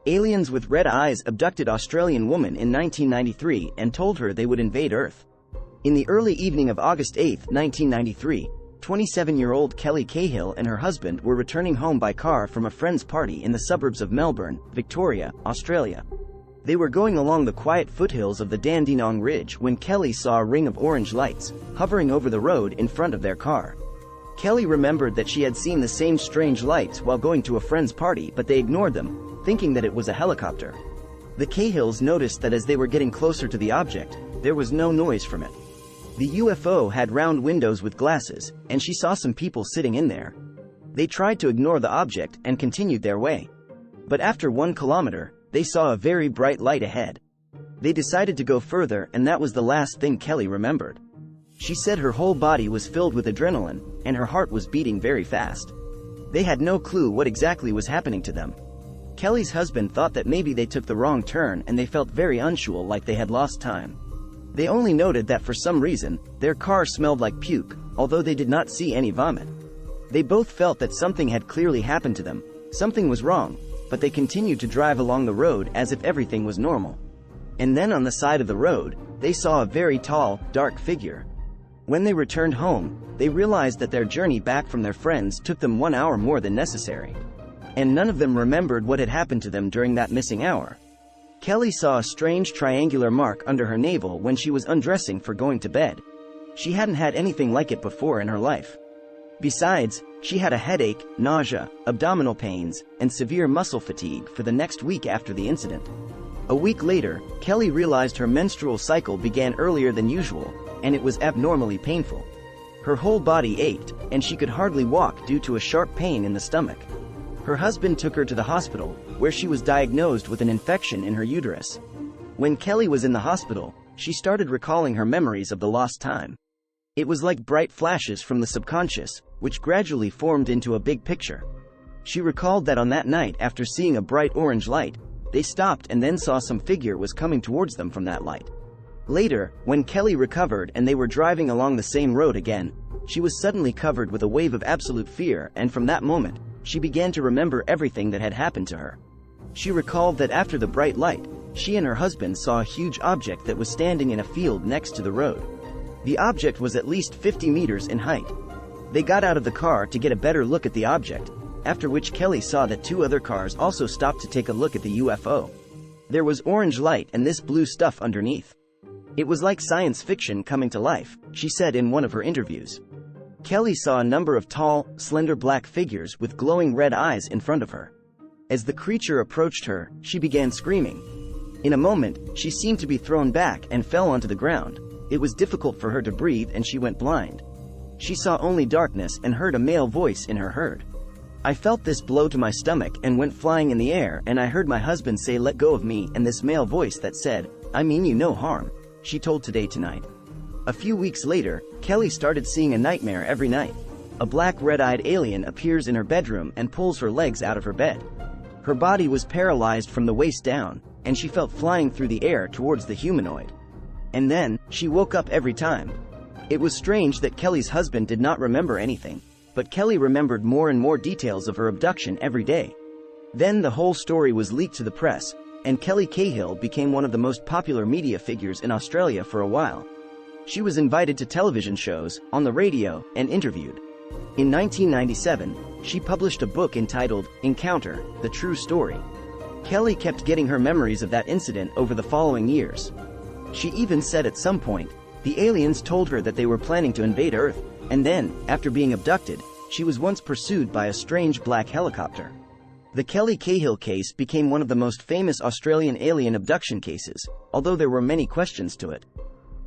Aliens with red eyes abducted Australian woman in 1993 and told her they would invade Earth. In the early evening of August 8, 1993, 27-year-old Kelly Cahill and her husband were returning home by car from a friend's party in the suburbs of Melbourne, Victoria, Australia. They were going along the quiet foothills of the Dandenong Ridge when Kelly saw a ring of orange lights hovering over the road in front of their car. Kelly remembered that she had seen the same strange lights while going to a friend's party, but they ignored them, thinking that it was a helicopter. The Cahills noticed that as they were getting closer to the object, there was no noise from it. The UFO had round windows with glasses, and she saw some people sitting in there. They tried to ignore the object and continued their way. But after 1 kilometer, they saw a very bright light ahead. They decided to go further, and that was the last thing Kelly remembered. She said her whole body was filled with adrenaline, and her heart was beating very fast. They had no clue what exactly was happening to them. Kelly's husband thought that maybe they took the wrong turn, and they felt very unsure, like they had lost time. They only noted that for some reason, their car smelled like puke, although they did not see any vomit. They both felt that something had clearly happened to them. Something was wrong, but they continued to drive along the road as if everything was normal. And then on the side of the road, they saw a very tall, dark figure. When they returned home, they realized that their journey back from their friends took them 1 hour more than necessary. And none of them remembered what had happened to them during that missing hour. Kelly saw a strange triangular mark under her navel when she was undressing for going to bed. She hadn't had anything like it before in her life. Besides, she had a headache, nausea, abdominal pains, and severe muscle fatigue for the next week after the incident. A week later, Kelly realized her menstrual cycle began earlier than usual, and it was abnormally painful. Her whole body ached, and she could hardly walk due to a sharp pain in the stomach. Her husband took her to the hospital, where she was diagnosed with an infection in her uterus. When Kelly was in the hospital, she started recalling her memories of the lost time. It was like bright flashes from the subconscious, which gradually formed into a big picture. She recalled that on that night, after seeing a bright orange light, they stopped and then saw some figure was coming towards them from that light. Later, when Kelly recovered and they were driving along the same road again, she was suddenly covered with a wave of absolute fear, and from that moment, she began to remember everything that had happened to her. She recalled that after the bright light, she and her husband saw a huge object that was standing in a field next to the road. The object was at least 50 meters in height. They got out of the car to get a better look at the object, after which Kelly saw that 2 other cars also stopped to take a look at the UFO. There was orange light and this blue stuff underneath. It was like science fiction coming to life, she said in one of her interviews. Kelly saw a number of tall, slender black figures with glowing red eyes in front of her. As the creature approached her, she began screaming. In a moment, she seemed to be thrown back and fell onto the ground. It was difficult for her to breathe and she went blind. She saw only darkness and heard a male voice in her heard. I felt this blow to my stomach and went flying in the air, and I heard my husband say, "Let go of me," and this male voice that said, "I mean you no harm," she told Today Tonight. A few weeks later, Kelly started seeing a nightmare every night. A black red-eyed alien appears in her bedroom and pulls her legs out of her bed. Her body was paralyzed from the waist down, and she felt flying through the air towards the humanoid. And then, she woke up every time. It was strange that Kelly's husband did not remember anything, but Kelly remembered more and more details of her abduction every day. Then the whole story was leaked to the press, and Kelly Cahill became one of the most popular media figures in Australia for a while. She was invited to television shows, on the radio, and interviewed. In 1997, she published a book entitled Encounter, The True Story. Kelly kept getting her memories of that incident over the following years. She even said at some point, the aliens told her that they were planning to invade Earth, and then, after being abducted, she was once pursued by a strange black helicopter. The Kelly Cahill case became one of the most famous Australian alien abduction cases, although there were many questions to it.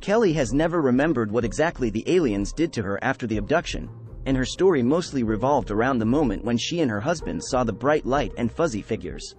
Kelly has never remembered what exactly the aliens did to her after the abduction, and her story mostly revolved around the moment when she and her husband saw the bright light and fuzzy figures.